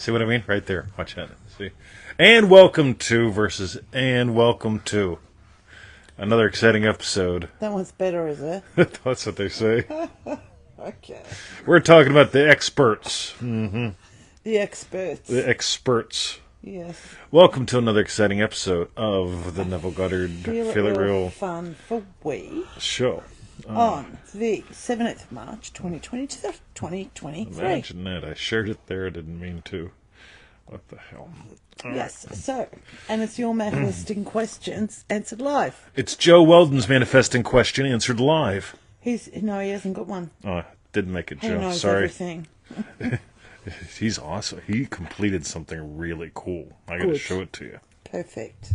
See what I mean? Right there. Watch that. See? And welcome to versus and welcome to another exciting episode. That one's better, is it? That's what they say. Okay. We're talking about the experts. Mm-hmm. The experts. The experts. Yes. Welcome to another exciting episode of the Neville Goddard Feel It Real Fun for We show. On the 7th of March, 2023. Imagine that. I shared it there. I didn't mean to. What the hell? Yes, so, and it's your manifesting questions answered live. It's Joe Weldon's manifesting question answered live. He hasn't got one. Oh, didn't make it, He Joe. knows Sorry. everything. He's awesome. He completed something really cool. I got to show it to you. Perfect.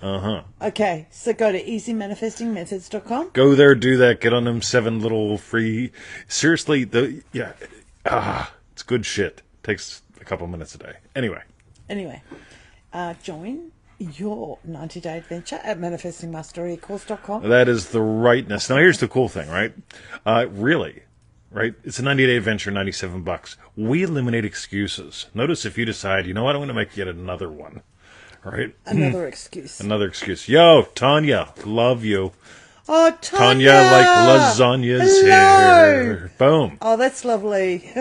Uh-huh. Okay, so go to easymanifestingmethods.com. Go there, do that. Get on them 7 little free... Seriously, it's good shit. Takes a couple minutes a day. Anyway, join your 90-day adventure at manifestingmasterycourse.com. that is the rightness. Now, here's the cool thing, right? Really, right? It's a 90-day adventure, $97. We eliminate excuses. Notice if you decide, you know what, I'm going to make yet another one. Right? Another excuse. Another excuse. Yo, Tanya, love you. Oh, Tanya! Like lasagna's here. Boom. Oh, that's lovely.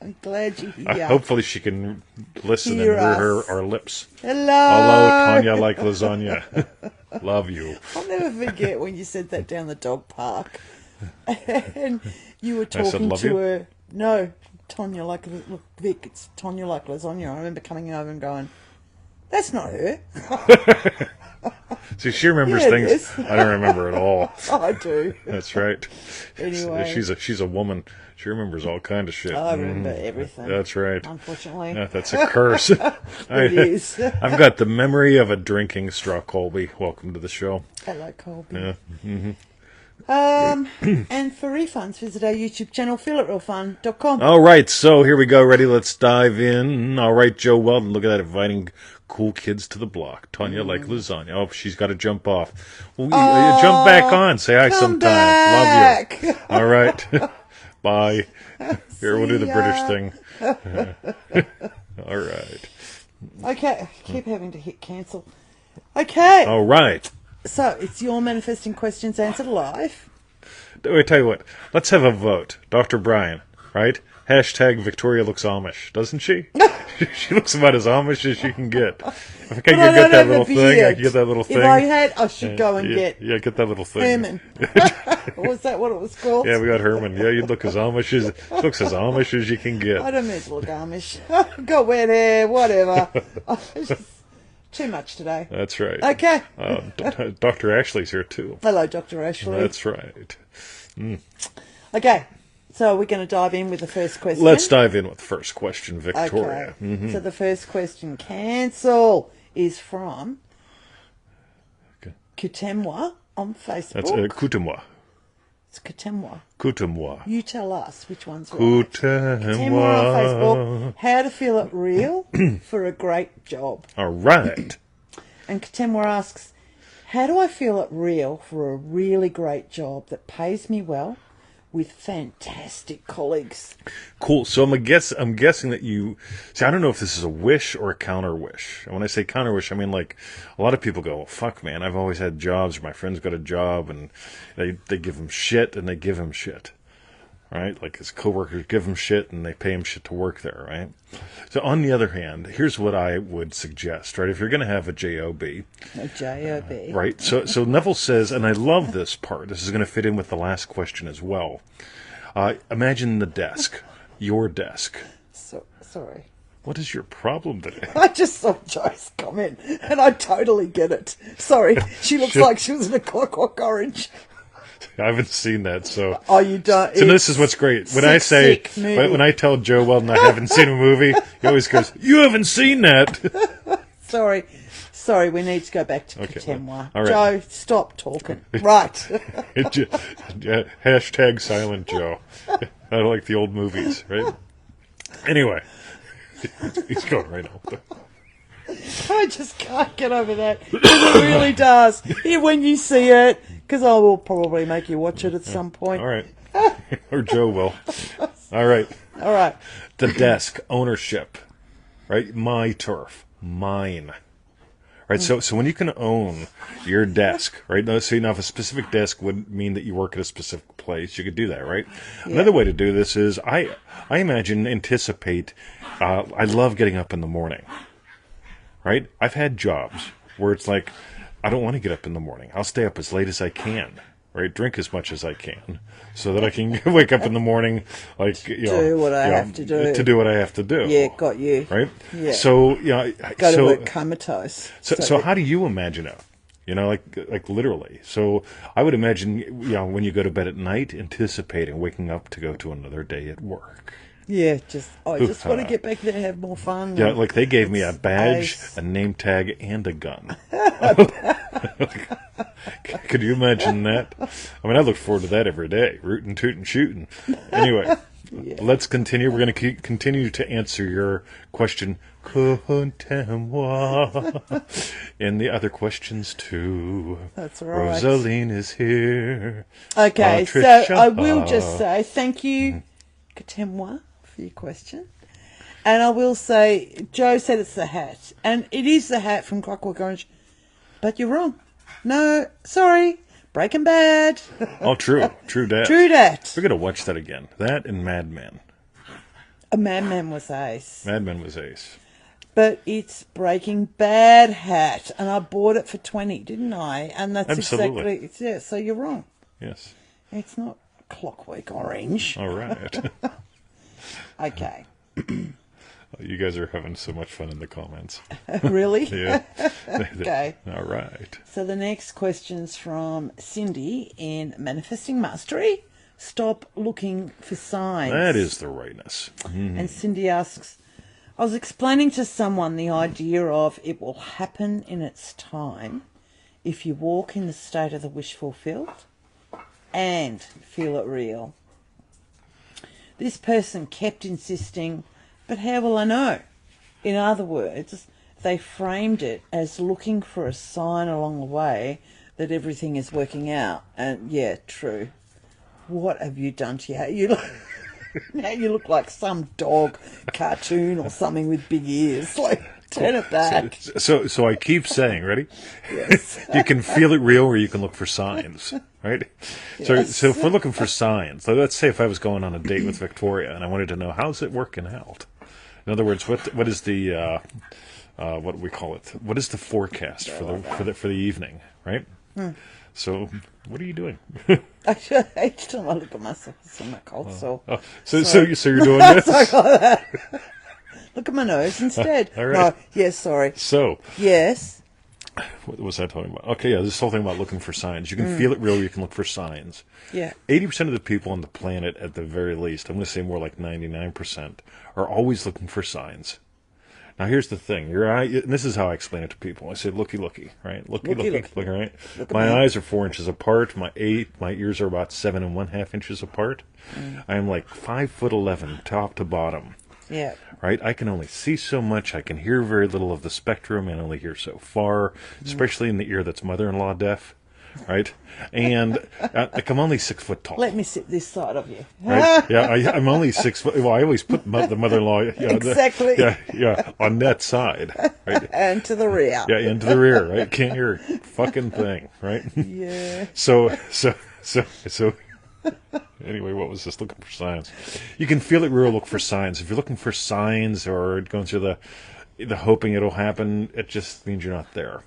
I'm glad you're here. Hopefully she can listen Hear and hear us. our lips. Hello, Tanya like lasagna. Love you. I'll never forget when you said that down the dog park. And you were I said, talking "Love to you?" her. No, Tanya like, look, Vic, it's Tanya like lasagna. I remember coming over and going, that's not her. See, she remembers Yeah, it things is. I don't remember at all. I do. That's right. Anyway. She's a woman. She remembers all kind of shit. I remember everything. That's right. Unfortunately. Yeah, that's a curse. It is. I've got the memory of a drinking straw. Colby, welcome to the show. Hello, Colby. Yeah. Mm-hmm. And for refunds, visit our YouTube channel, feelitrealfun.com. All right, so here we go. Ready? Let's dive in. All right, Joe Weldon, look at that, inviting cool kids to the block. Tanya like lasagna. Oh, she's got to jump off. Well, jump back on. Say hi sometime. Back. Love you. All right. Bye. Here, we'll do the British thing. All right. Okay, keep having to hit cancel. Okay. All right. So, it's your manifesting questions answered live. I tell you what, let's have a vote. Dr. Brian, right? Hashtag Victoria looks Amish, doesn't she? She looks about as Amish as you can get. If I can get that little thing, I can get that little thing. If I had, I should go and get get that little thing. Herman. Was that what it was called? Yeah, we got Herman. Yeah, you look as Amish as you can get. I don't mean to look Amish. Got wet hair, whatever. It's just too much today. That's right. Okay. Dr. Ashley's here too. Hello, Dr. Ashley. That's right. Okay, so we're going to dive in with the first question. Let's dive in with the first question, Victoria. Okay. Mm-hmm. So the first question, cancel, is from Kutemwa on Facebook. That's Kutemwa. It's Kutemwa. Kutemwa. You tell us which one's right. Kutemwa on Facebook. How to feel it real for a great job. All right. And Kutemwa asks, how do I feel it real for a really great job that pays me well with fantastic colleagues? Cool. So I'm guessing that you see. I don't know if this is a wish or a counter wish. And when I say counter wish, I mean like a lot of people go, well, "Fuck, man, I've always had jobs. Or my friends got a job, and they give him shit, and they give him shit, right? Like his coworkers give him shit, and they pay him shit to work there, right?" So on the other hand, here's what I would suggest, right? If you're going to have a job, right? So Neville says, and I love this part. This is going to fit in with the last question as well. Imagine the desk, your desk. Sorry. What is your problem today? I just saw Joe's comment, and I totally get it. Sorry, she looks like she was in a Clockwork Orange. I haven't seen that, so. Oh, you don't. So this is what's great. When I say, when I tell Joe Weldon I haven't seen a movie, he always goes, "You haven't seen that." Sorry, we need to go back to Kutemwa. All right. Joe, stop talking. Right. Hashtag silent Joe. I like the old movies, right? Anyway. He's going right out there. I just can't get over that. It really does. When you see it, because I will probably make you watch it at some point. All right. Or Joe will. All right. All right. The desk, ownership. right? My turf, mine. Right, so when you can own your desk, right? So now if a specific desk would mean that you work at a specific place, you could do that, right? Yeah. Another way to do this is I anticipate. I love getting up in the morning, right? I've had jobs where it's like I don't want to get up in the morning. I'll stay up as late as I can, right? Drink as much as I can, so that I can wake up in the morning, like do what I have to do. To do what I have to do. Yeah, got you. Right. Yeah. So Go to work comatose. So how do you imagine it? Like literally. So I would imagine, when you go to bed at night, anticipating waking up to go to another day at work. Yeah, I just want to get back there and have more fun. Yeah, like they gave me a badge, a name tag, and a gun. Could you imagine that? I mean, I look forward to that every day, rootin', tootin', shooting. Anyway, Let's continue. We're going to continue to answer your question, Kutemwa, and the other questions too. That's right. Rosaline is here. Okay, Patricia. so I will just say thank you, Kutemwa, for your question. And I will say, Joe said it's the hat. And it is the hat from Clockwork Orange. But you're wrong. No, sorry. Breaking Bad. Oh, true dat. True dat. We're going to watch that again. That and Mad Men. A Mad Men was ace. Mad Men was ace. But it's Breaking Bad hat. And I bought it for 20, didn't I? And that's Absolutely. exactly... Yeah, so you're wrong. Yes. It's not Clockwork Orange. All right. Okay. You guys are having so much fun in the comments. Really? Yeah. Okay. All right. So the next question's from Cindy in Manifesting Mastery. Stop looking for signs. That is the rightness. Mm-hmm. And Cindy asks, I was explaining to someone the idea of it will happen in its time if you walk in the state of the wish fulfilled and feel it real. This person kept insisting, but how will I know? In other words, they framed it as looking for a sign along the way that everything is working out. And yeah, true. What have you done to you? Now you look like some dog cartoon or something with big ears. Like, turn it back. So I keep saying, ready? Yes. You can feel it real or you can look for signs, right? Yes. So if we're looking for signs, so let's say if I was going on a date with Victoria and I wanted to know, how's it working out? In other words, what is the what do we call it? What is the forecast for the evening, right? So what are you doing? Actually, each time I look at myself, it's on my cold sore. So you're doing this? Sorry about that. Look at my nose instead. All right. No, yes, sorry. So Yes. what was I talking about? Okay, yeah, this whole thing about looking for signs. You can feel it real. You can look for signs. Yeah. 80% of the people on the planet, at the very least, I'm going to say more like 99%, are always looking for signs. Now, here's the thing. Your eye, and this is how I explain it to people. I say, looky, right? Looky, right? My eyes are 4 inches apart. My ears are about 7.5 inches apart. I am like 5'11", top to bottom. Yeah. Right? I can only see so much. I can hear very little of the spectrum and only hear so far, especially in the ear that's mother-in-law deaf. Right? And I'm only 6 foot tall. Let me sit this side of you. Right? Yeah, I'm only 6 foot. Well, I always put the mother-in-law. Exactly. On that side. Right? And to the rear. Yeah, into the rear. Right? Can't hear a fucking thing. Right? Yeah. So. Anyway, what was this? Looking for signs. You can feel it real. Look for signs. If you're looking for signs or going through the hoping it'll happen, it just means you're not there.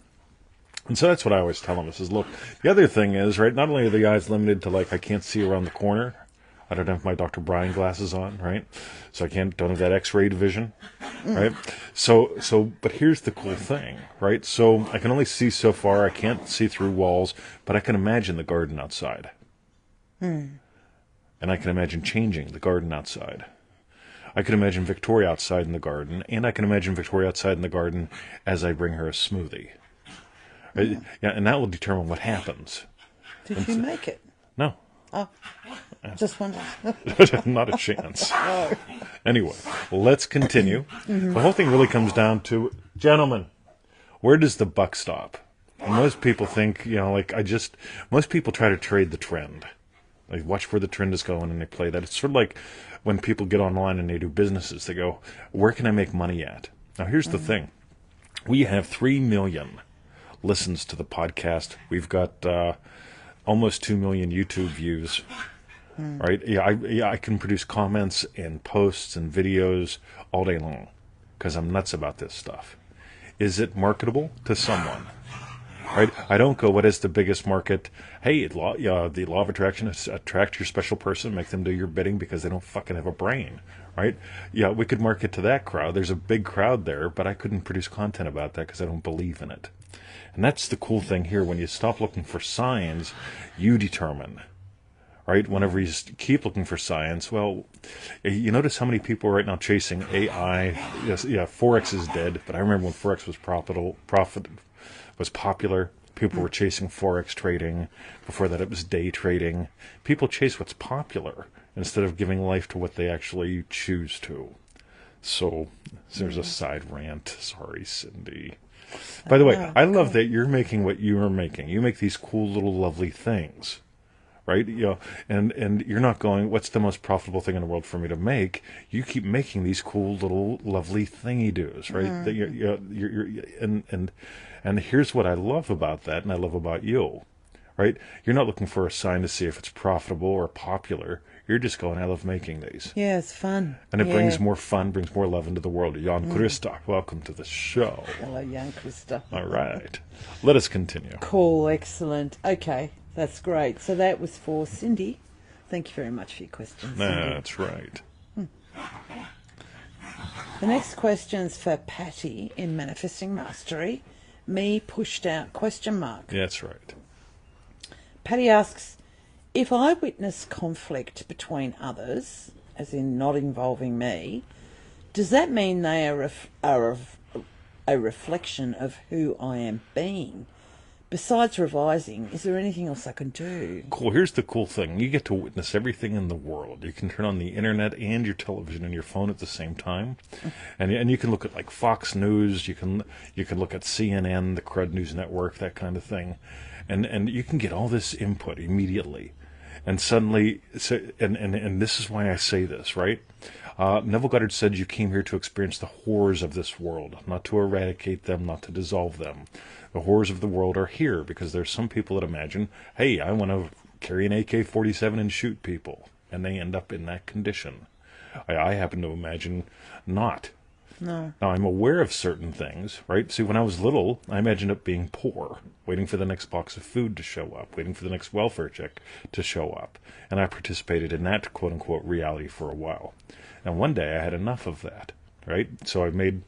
And so that's what I always tell them. Is look. The other thing is, right? Not only are the eyes limited to I can't see around the corner. I don't have my Dr. Brian glasses on, right? So I don't have that X-rayed vision, right? So, but here's the cool thing, right? So I can only see so far. I can't see through walls, but I can imagine the garden outside. And I can imagine changing the garden outside. I can imagine Victoria outside in the garden, and I can imagine Victoria outside in the garden as I bring her a smoothie. Yeah, and that will determine what happens. Did you make it? No. Oh, just wondering. Not a chance. Anyway, let's continue. The whole thing really comes down to, gentlemen, where does the buck stop? And most people think, most people try to trade the trend. They watch where the trend is going and they play that. It's sort of like when people get online and they do businesses. They go, where can I make money at? Now, here's the thing. We have 3 million listens to the podcast. We've got almost 2 million YouTube views. Right? Yeah, I can produce comments and posts and videos all day long because I'm nuts about this stuff. Is it marketable to someone? Right? I don't go, what is the biggest market? Hey, the law of attraction is attract your special person, make them do your bidding because they don't fucking have a brain. Right? Yeah, we could market to that crowd. There's a big crowd there, but I couldn't produce content about that because I don't believe in it. And that's the cool thing here. When you stop looking for signs, you determine. Right? Whenever you keep looking for science, well, you notice how many people are right now chasing AI. Yes, yeah, Forex is dead, but I remember when Forex was was popular. People were chasing Forex trading. Before that, it was day trading. People chase what's popular instead of giving life to what they actually choose to. So there's a side rant. Sorry, Cindy. By the way, I love that you're making what you are making. You make these cool little lovely things. Right, and you're not going, what's the most profitable thing in the world for me to make? You keep making these cool little lovely thingy doos, right? That and here's what I love about that, and I love about you, right? You're not looking for a sign to see if it's profitable or popular. You're just going, I love making these. Yeah, it's fun. And it brings more fun, brings more love into the world. Jan Christa, welcome to the show. Hello, Jan Christa. All right, let us continue. Cool, excellent. Okay. That's great. So that was for Cindy. Thank you very much for your question, Cindy. That's right. The next question's for Paty in Manifesting Mastery. Me pushed out ? That's right. Paty asks, if I witness conflict between others, as in not involving me, does that mean they are a reflection of who I am being? Besides revising, is there anything else I can do? Cool. Here's the cool thing. You get to witness everything in the world. You can turn on the internet and your television and your phone at the same time. And you can look at like Fox News, you can look at CNN, the Crud News Network, that kind of thing. And you can get all this input immediately. And suddenly, and this is why I say this, right? Neville Goddard said you came here to experience the horrors of this world, not to eradicate them, not to dissolve them. The horrors of the world are here because there's some people that imagine, hey, I want to carry an AK-47 and shoot people, and they end up in that condition. I happen to imagine not. No. Now, I'm aware of certain things, right? See, when I was little, I imagined it being poor, waiting for the next box of food to show up, waiting for the next welfare check to show up. And I participated in that quote-unquote reality for a while. And one day I had enough of that, right? So I made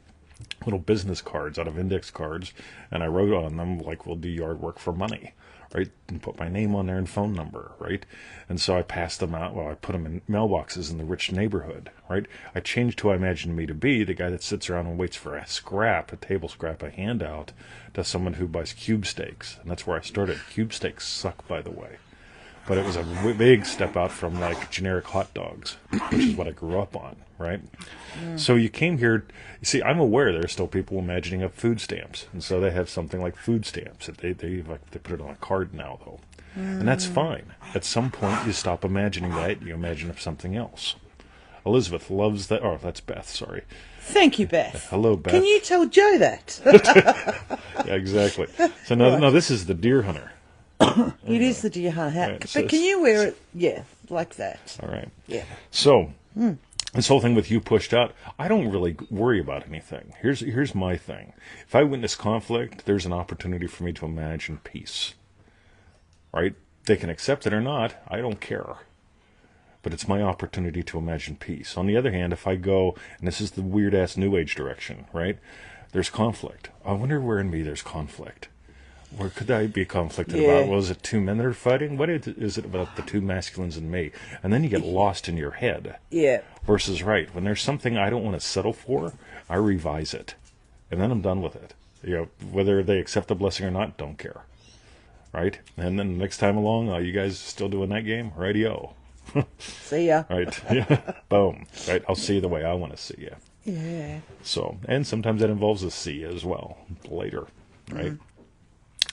little business cards out of index cards, and I wrote on them, like, we'll do yard work for money, right? And put my name on there and phone number, right? And so I passed them out, I put them in mailboxes in the rich neighborhood, right? I changed who I imagined me to be, the guy that sits around and waits for a table scrap, a handout, to someone who buys cube steaks. And that's where I started. Cube steaks suck, by the way. But it was a big step out from, like, generic hot dogs, which is what I grew up on, right? So you came here, you see, I'm aware there are still people imagining up food stamps. And so they have something like food stamps. They put it on a card now, though. And that's fine. At some point, you stop imagining that, you imagine up something else. Elizabeth loves that. Oh, that's Beth, sorry. Thank you, Beth. Hello, Beth. Can you tell Joe that? Yeah, exactly. So now this is the deer hunter. It is the deer hunter hat. Right, But can you wear it, like that? All right. Yeah. So, this whole thing with you pushed out, I don't really worry about anything. Here's my thing. If I witness conflict, there's an opportunity for me to imagine peace. Right? They can accept it or not. I don't care. But it's my opportunity to imagine peace. On the other hand, if I go, and this is the weird-ass New Age direction, right? There's conflict. I wonder where in me there's conflict. Where could I be conflicted about? Well, is it two men that are fighting? What is it about the two masculines and me? And then you get lost in your head. Yeah. Versus right. When there's something I don't want to settle for, I revise it. And then I'm done with it. Whether they accept the blessing or not, don't care. Right? And then next time along, you guys still doing that game? Radio. See ya. Right. Yeah. Boom. Right. I'll see you the way I want to see you. Yeah. So, and sometimes that involves a see as well later. Right?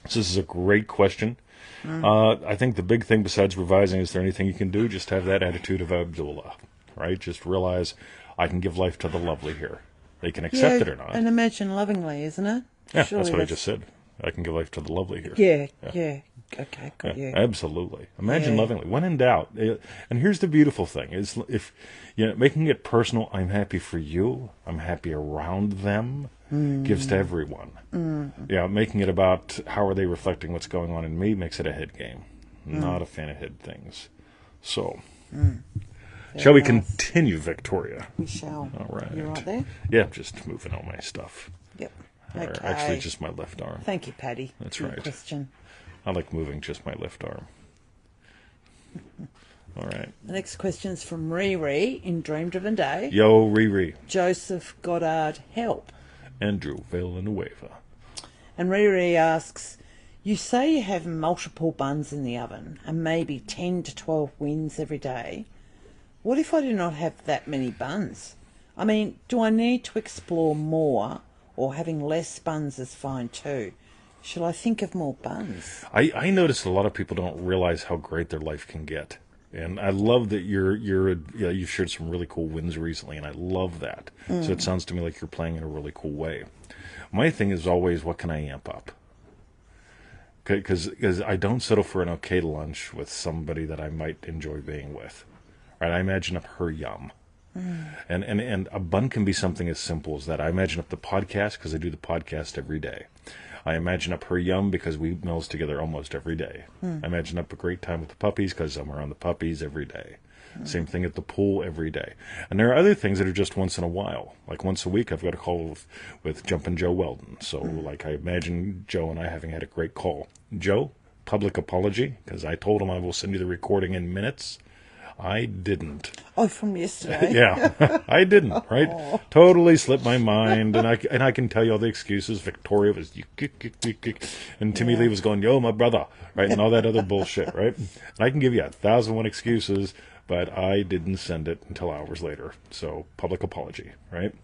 So this is a great question. I think the big thing besides revising, is there anything you can do? Just have that attitude of Abdullah, right? Just realize I can give life to the lovely here. They can accept it or not. And imagine lovingly, isn't it? Yeah, Surely that's what I just said. I can give life to the lovely here. Yeah. Okay, got you. Absolutely. Imagine lovingly. When in doubt, and here's the beautiful thing: is if making it personal. I'm happy for you. I'm happy around them. Gives to everyone. Yeah, making it about how are they reflecting what's going on in me makes it a head game. Not a fan of head things. So, shall we continue, Victoria? We shall. All right. You right there? Yeah, just moving all my stuff. Yep. Or Okay. actually, just my left arm. Thank you, Paty. That's for your right. Question. I like moving just my left arm. All right. The next question is from Riri in Dream Driven Day. Yo, Riri. Joseph Goddard, help. Andrew Villanueva. And Riri asks, you say you have multiple buns in the oven and maybe 10 to 12 wins every day. What if I do not have that many buns? I mean, do I need to explore more, or having less buns is fine too? Should I think of more buns? I notice a lot of people don't realize how great their life can get. And I love that you've shared some really cool wins recently, and I love that. So it sounds to me like you're playing in a really cool way. My thing is always, what can I amp up? Because I don't settle for an okay lunch with somebody that I might enjoy being with. Right? I imagine up her yum. And a bun can be something as simple as that. I imagine up the podcast, because I do the podcast every day. I imagine up her yum because we meals together almost every day. I imagine up a great time with the puppies because I'm around the puppies every day. Same thing at the pool every day. And there are other things that are just once in a while. Like once a week I've got a call with Jumpin' Joe Weldon. So like I imagine Joe and I having had a great call. Joe, public apology, because I told him I will send you the recording in minutes. I didn't. Oh, from yesterday. Yeah, I didn't. Right, totally slipped my mind, and I can tell you all the excuses. Victoria was and Timmy Lee was going, "Yo, my brother," right, and all that other bullshit, right. And I can give you 1,001 excuses, but I didn't send it until hours later. So public apology, right.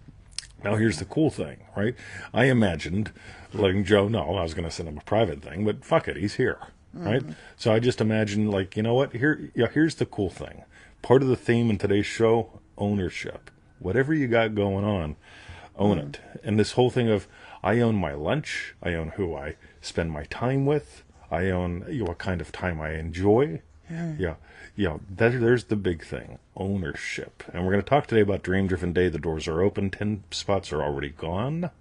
Now here's the cool thing, right. I imagined letting Joe know I was going to send him a private thing, but fuck it, he's here. Right? So I just imagine, like, you know what? Here's the cool thing. Part of the theme in today's show, ownership. Whatever you got going on, own it. And this whole thing of, I own my lunch, I own who I spend my time with, I own what kind of time I enjoy. There's the big thing, ownership. And we're going to talk today about Dream Driven Day. The doors are open, 10 spots are already gone.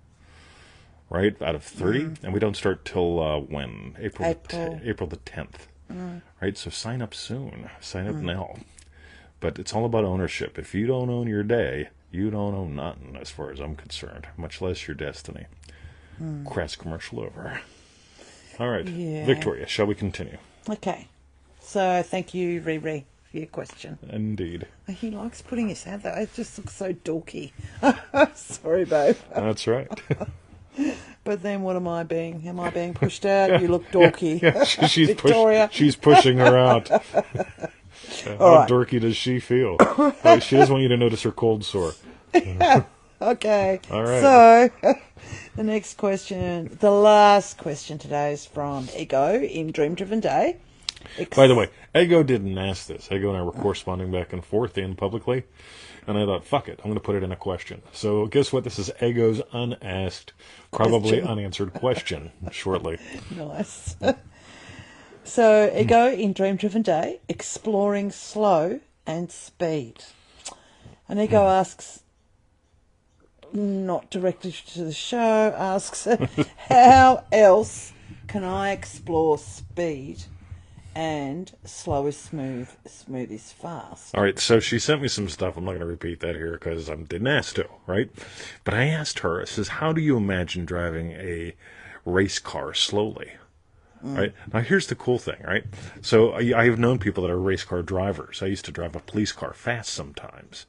Right, out of 30, and we don't start till when? April the 10th. Right, so sign up soon. Sign up now. But it's all about ownership. If you don't own your day, you don't own nothing, as far as I'm concerned, much less your destiny. Crass commercial over. All right, Victoria, shall we continue? Okay. So thank you, Riri, for your question. Indeed. He likes putting his hand there. It just looks so dorky. Sorry, babe. That's right. But then what am I being? Am I being pushed out? You look dorky. She's Victoria. She's pushing her out. How right. dorky does she feel? Oh, she doesn't want you to notice her cold sore. Okay. All right. So, the next question, the last question today is from Ego in Dream Driven Day. By the way, Ego didn't ask this. Ego and I were corresponding back and forth and publicly. And I thought, fuck it, I'm going to put it in a question. So guess what? This is Ego's unasked, probably unanswered question shortly. Nice. So, Ego in Dream Driven Day, exploring slow and speed. And Ego asks, not directly to the show, asks, how else can I explore speed and slow is smooth, smooth is fast? All right, so she sent me some stuff. I'm not going to repeat that here because I didn't ask to, right? But I asked her, I says, how do you imagine driving a race car slowly? Right? Now, here's the cool thing, right? So I have known people that are race car drivers. I used to drive a police car fast sometimes.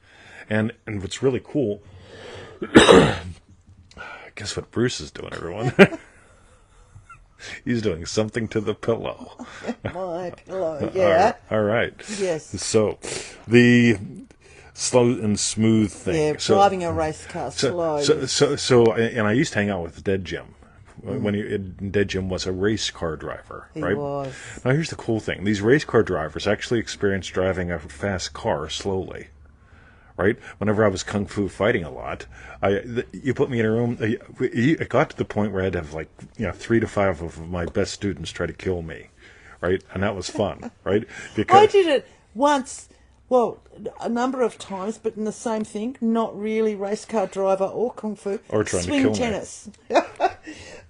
And what's really cool, guess what Bruce is doing, everyone? He's doing something to the pillow. My pillow, yeah. All right. Yes. So, the slow and smooth thing. Yeah, driving a race car slowly. So, and I used to hang out with Dead Jim. When Dead Jim was a race car driver, right? He was. Now, here's the cool thing. These race car drivers actually experience driving a fast car slowly. right? Whenever I was kung fu fighting a lot, you put me in a room. It got to the point where I had to have 3 to 5 of my best students try to kill me, right? And that was fun, right? I did it once, well, a number of times, but in the same thing, not really race car driver or kung fu, or trying swing to kill tennis.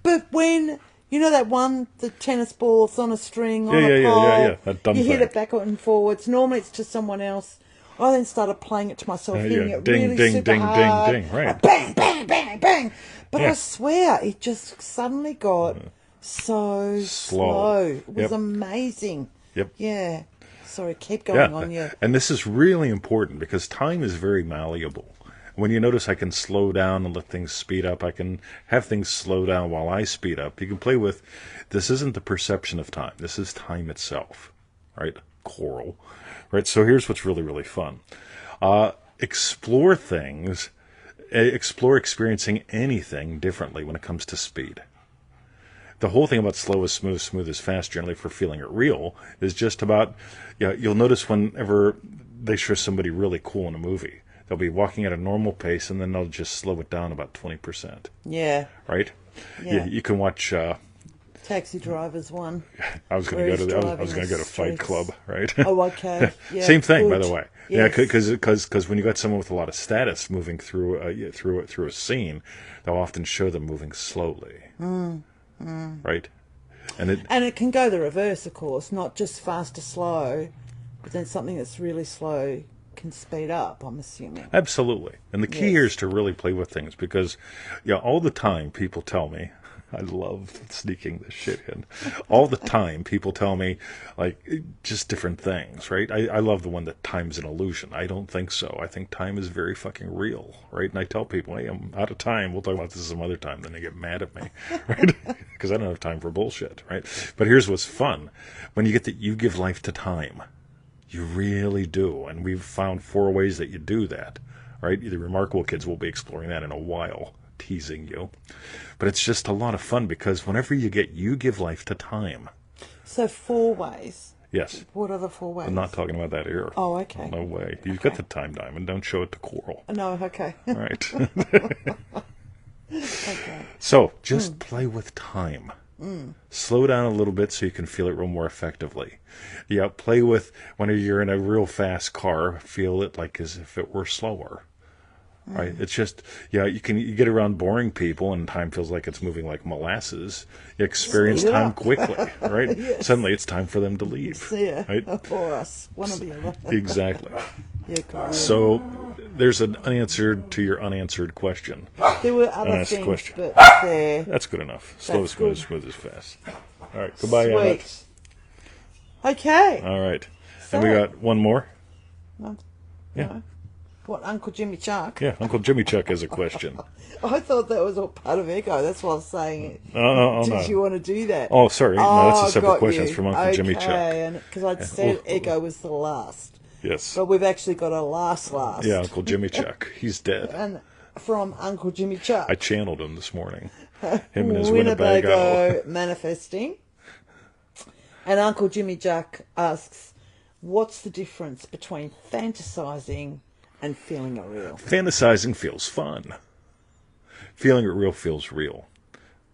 But when, you know that one, the tennis ball's on a string, on a pole, that dumb you hit thing. it backwards and forwards, normally it's to someone else. I then started playing it to myself, hitting it ding, really ding, super ding, hard. ding, ding, right. Bang, bang, bang, bang. But Yeah. I swear, it just suddenly got so slow. It was amazing. Yep. Yeah. Sorry, keep going on. And this is really important because time is very malleable. When you notice I can slow down and let things speed up, I can have things slow down while I speed up. You can play with, this isn't the perception of time. This is time itself, right? Choral, right? So here's what's really, really fun. Explore things, explore experiencing anything differently when it comes to speed. The whole thing about slow is smooth, smooth is fast, generally for feeling it real, is just about, you'll notice whenever they show somebody really cool in a movie, they'll be walking at a normal pace and then they'll just slow it down about 20%. Yeah. Right? Yeah. You can watch... Taxi Driver's one. I was going to go to Fight Club, right? Oh, okay. Yeah, same thing, good. by the way. Yes. Yeah, because when you got someone with a lot of status moving through a scene, they'll often show them moving slowly. Right? And it can go the reverse, of course, not just fast to slow, but then something that's really slow can speed up, I'm assuming. Absolutely. And the key here is to really play with things because all the time people tell me, I love sneaking this shit in. All the time people tell me just different things, right? I love the one that time's an illusion. I don't think so. I think time is very fucking real, right? And I tell people, hey, I'm out of time. We'll talk about this some other time. Then they get mad at me, right? Because I don't have time for bullshit, right? But here's what's fun. When you get that you give life to time. You really do. And we've found 4 ways that you do that, right? The Remarkable Kids will be exploring that in a while, teasing you. But it's just a lot of fun because whenever you give life to time. So 4 ways. Yes. What are the 4 ways? I'm not talking about that here. Oh, okay. No way. You've got the time diamond. Don't show it to Coral. No, okay. All right. Okay. So just play with time. Slow down a little bit so you can feel it real more effectively. Yeah, play with when you're in a real fast car, feel it like as if it were slower. Right? It's just, you get around boring people and time feels like it's moving like molasses. You experience time quickly, right? Yes. Suddenly it's time for them to leave. Yeah, right? or us, one or the other. Exactly. Yeah, cool. So there's an unanswered to your unanswered question. There were other Unasked things, question. but there. That's good enough. Slow, That's smooth, good. smooth is fast. All right. Goodbye, Anna. Sweet. Okay. All right. So- And we got one more. No, Yeah. no. What, Uncle Jimmy Chuck? Yeah. Uncle Jimmy Chuck has a question. I thought that was all part of Ego. That's why I was saying it. Oh, Did no. you want to do that? Oh, sorry. No, that's a separate got question. you. It's from Uncle Jimmy Chuck. Okay, because I'd said Ego was the last. Yes. But we've actually got a last. Yeah, Uncle Jimmy Chuck. He's dead. And from Uncle Jimmy Chuck. I channeled him this morning. Him and his Winnebago. manifesting. And Uncle Jimmy Chuck asks, what's the difference between fantasizing and feeling it real? Fantasizing feels fun. Feeling it real feels real.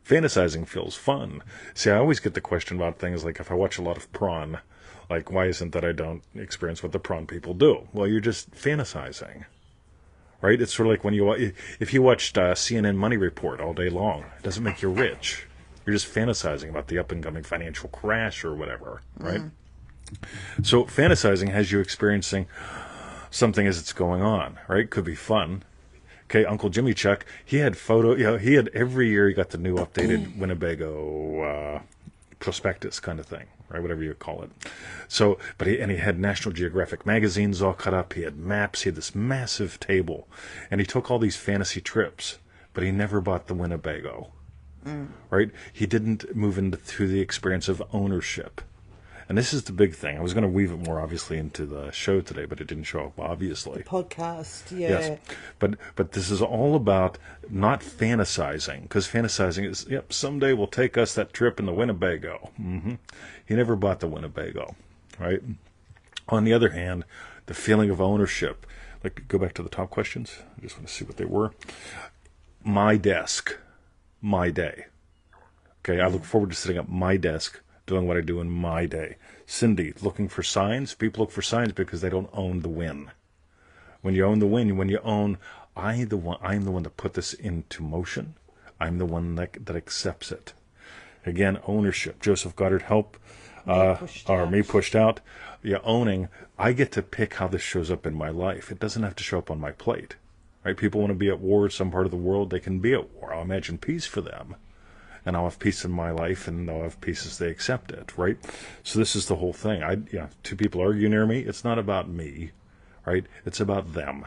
Fantasizing feels fun. See, I always get the question about things like if I watch a lot of prawn, like why isn't that I don't experience what the prawn people do? Well, you're just fantasizing. Right? It's sort of like when if you watched CNN Money Report all day long, it doesn't make you rich. You're just fantasizing about the up-and-coming financial crash or whatever, right? So fantasizing has you experiencing something as it's going on, right? Could be fun. Okay, Uncle Jimmy Chuck, he had he had every year he got the new updated Winnebago prospectus kind of thing, right? Whatever you call it. So, he had National Geographic magazines all cut up. He had maps. He had this massive table, and he took all these fantasy trips, but he never bought the Winnebago, right? He didn't move into the experience of ownership. And this is the big thing. I was going to weave it more obviously into the show today, but it didn't show up obviously. Podcast, yeah. Yes, but this is all about not fantasizing, because fantasizing is, someday we'll take us that trip in the Winnebago. He never bought the Winnebago, right? On the other hand, the feeling of ownership, Like, go back to the top questions. I just want to see what they were. My desk, my day. Okay, I look forward to sitting at my desk, doing what I do in my day. Cindy, looking for signs. People look for signs because they don't own the win. When you own the win, when you own, I'm the one that put this into motion. I'm the one that accepts it. Again, ownership. Joseph Goddard, help. Me pushed out. Yeah, owning. I get to pick how this shows up in my life. It doesn't have to show up on my plate. Right? People want to be at war some part of the world. They can be at war. I'll imagine peace for them. And I'll have peace in my life, and they'll have peace as they accept it, right? So this is the whole thing. Two people argue near me. It's not about me, right? It's about them.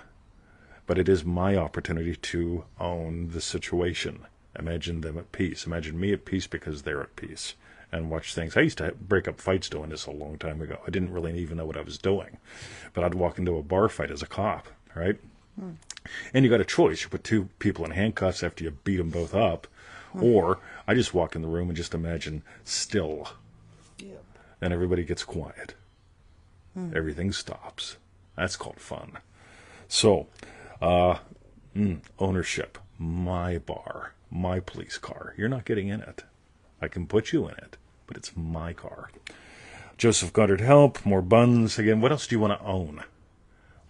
But it is my opportunity to own the situation. Imagine them at peace. Imagine me at peace because they're at peace. And watch things. I used to break up fights doing this a long time ago. I didn't really even know what I was doing. But I'd walk into a bar fight as a cop, right? And you got a choice. You put two people in handcuffs after you beat them both up. Or I just walk in the room and just imagine still. Yep. And everybody gets quiet. Everything stops. That's called fun. So, ownership. My bar. My police car. You're not getting in it. I can put you in it, but it's my car. Joseph Goddard, help. More buns. Again, what else do you want to own?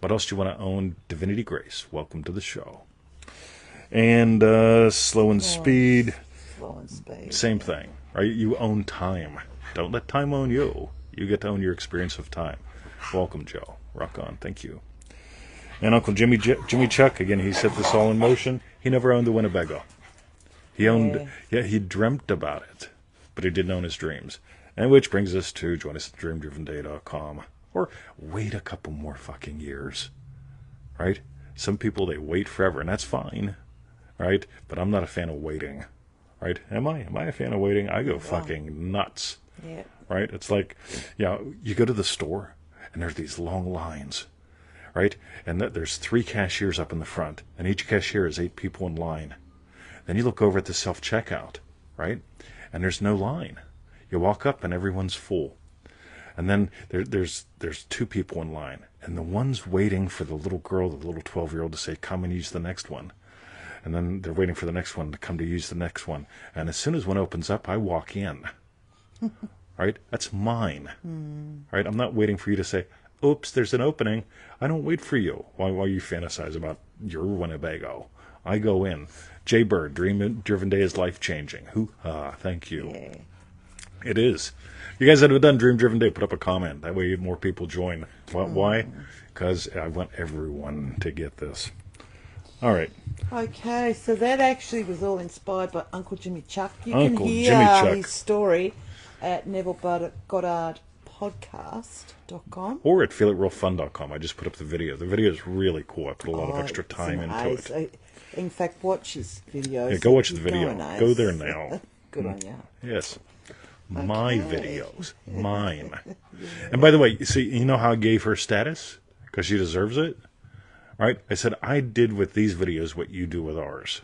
What else do you want to own? Divinity Grace, welcome to the show. And slow and speed. Slow and speed. Same thing, right? You own time. Don't let time own you. You get to own your experience of time. Welcome, Joe. Rock on. Thank you. And Uncle Jimmy Chuck, again, he set this all in motion. He never owned the Winnebago. He owned, he dreamt about it, but he didn't own his dreams. And which brings us to join us at dreamdrivenday.com. Or wait a couple more fucking years, right? Some people, they wait forever, and that's fine, right? But I'm not a fan of waiting, right? Am I? Am I a fan of waiting? I go fucking nuts, right? It's like, you go to the store, and there's these long lines, right? And there's 3 cashiers up in the front, and each cashier is 8 people in line. Then you look over at the self-checkout, right? And there's no line. You walk up, and everyone's full. And then there's 2 people in line. And the one's waiting for the little girl, the little 12-year-old, to say, come and use the next one. And then they're waiting for the next one to come to use the next one. And as soon as one opens up, I walk in. Right? That's mine. Right? I'm not waiting for you to say, oops, there's an opening. I don't wait for you while you fantasize about your Winnebago. I go in. Jay Bird, Dream-Driven Day is life-changing. Hoo-ha, thank you. Yeah. It is. You guys that have done Dream Driven Day, put up a comment. That way more people join. Why? Because I want everyone to get this. All right. Okay, so that actually was all inspired by Uncle Jimmy Chuck. You can hear his story at NevilleGoddardPodcast.com. Or at feelitrealfun.com. I just put up the video. The video is really cool. I put a lot of extra time into it. In fact, watch his videos. Yeah, go watch the video. Go there now. Good on you. Yes. My videos. Mine. And by the way, see, you know how I gave her status? Because she deserves it? Right? I said, I did with these videos what you do with ours.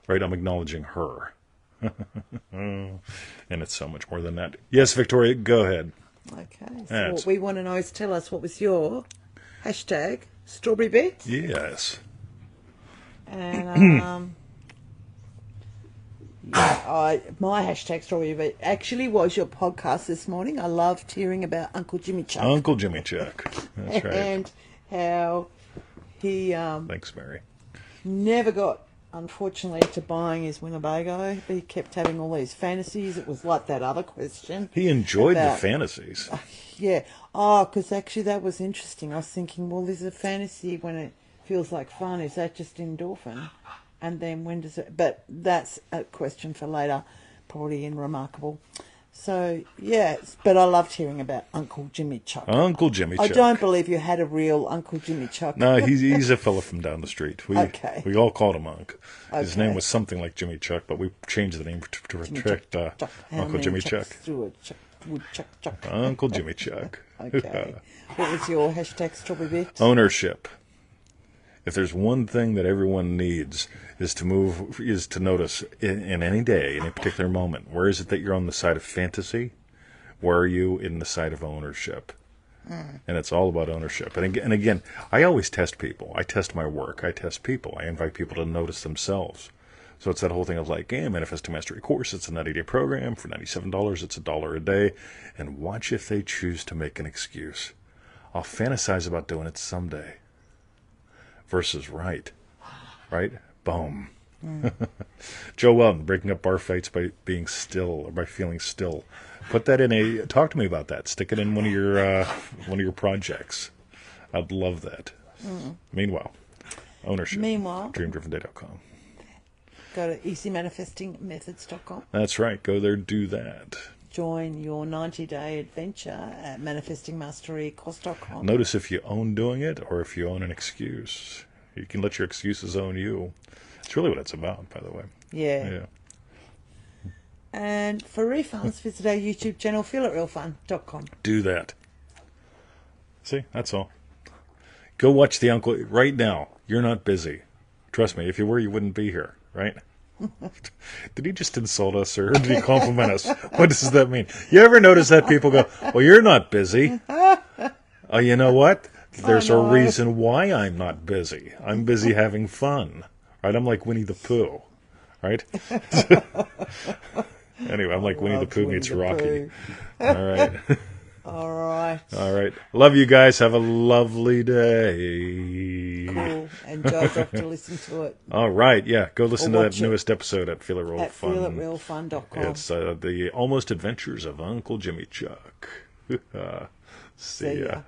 Right? I'm acknowledging her. And it's so much more than that. Yes, Victoria, go ahead. Okay. So what we want to know is tell us, what was your hashtag? Strawberry bits? Yes. And my hashtag strawberry bit actually was your podcast this morning. I loved hearing about Uncle Jimmy Chuck. Uncle Jimmy Chuck. That's right. And how he thanks, Mary. Never got, unfortunately, to buying his Winnebago. He kept having all these fantasies. It was like that other question. He enjoyed the fantasies. Yeah. Oh, because actually that was interesting. I was thinking, well, there's a fantasy when it feels like fun. Is that just endorphin? And then when does it... But that's a question for later, probably in Remarkable. So, yes, but I loved hearing about Uncle Jimmy Chuck. Uncle Jimmy Chuck. I don't believe you had a real Uncle Jimmy Chuck. No, he's a fella from down the street. We all called him Unc. His name was something like Jimmy Chuck, but we changed the name to protect Uncle Jimmy Chuck. Uncle Jimmy Chuck. Okay. What was your hashtag strawberry bit? Ownership. If there's one thing that everyone needs is to notice in any day, in a particular moment, where is it that you're on the side of fantasy? Where are you in the side of ownership? And it's all about ownership. And again, I always test people. I test my work. I test people. I invite people to notice themselves. So it's that whole thing of like, yeah, Manifesting Mastery course. It's a 90-day program for $97. It's $1 a day. And watch if they choose to make an excuse. I'll fantasize about doing it someday. Versus right. Boom. Joe Weldon, breaking up bar fights by being still or by feeling still. Put that in talk to me about that. Stick it in one of your projects. I'd love that. Meanwhile, ownership. DreamDrivenDay.com. Go to easymanifestingmethods.com. That's right. Go there, do that. Join your 90-day adventure at manifestingmasterycourse.com. Notice if you own doing it or if you own an excuse. You can let your excuses own you. It's really what it's about, by the way. Yeah. And for refunds, visit our YouTube channel, feelitrealfun.com. Do that. See, that's all. Go watch the Uncle right now. You're not busy. Trust me, if you were, you wouldn't be here, right? Did he just insult us or did he compliment us? What does that mean? You ever notice that people go, well, you're not busy. Oh, you know what? There's a reason why I'm not busy. I'm busy having fun. Right? I'm like Winnie the Pooh. Right? Anyway, I'm like Winnie the Pooh meets Rocky. All right. All right. Love you guys. Have a lovely day. Cool. And Joe's off to listen to it. All right. Yeah. Go listen to that newest episode at Feel It Real Fun. At feelitrealfun.com. It's the Almost Adventures of Uncle Jimmy Chuck. See ya.